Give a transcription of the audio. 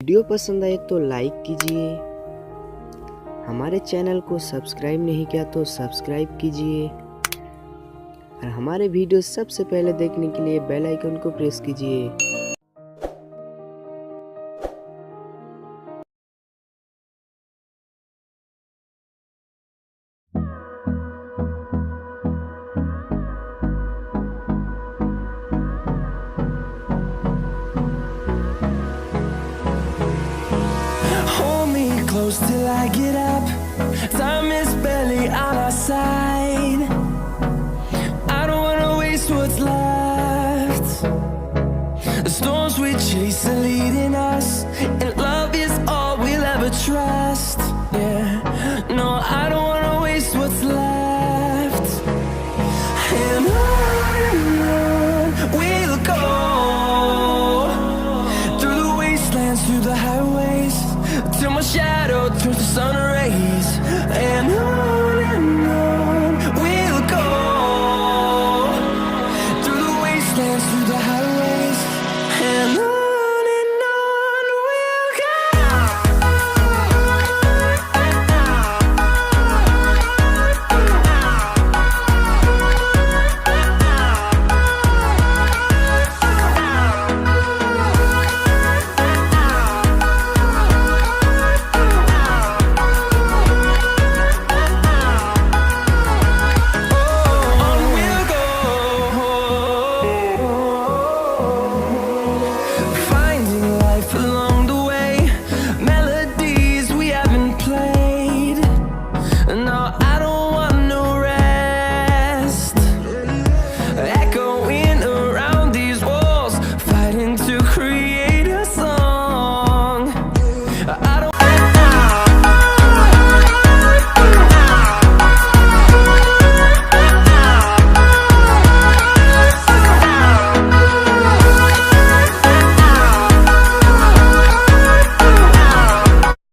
Video पसंद आए तो लाइक कीजिए, हमारे चैनल को सब्सक्राइब नहीं किया तो सब्सक्राइब कीजिए और हमारे वीडियो सबसे पहले देखने के लिए बेल आइकन को प्रेस कीजिए। Close till I get up. Time is barely on our side. I don't wanna waste what's left. The storms we chase are leading us, and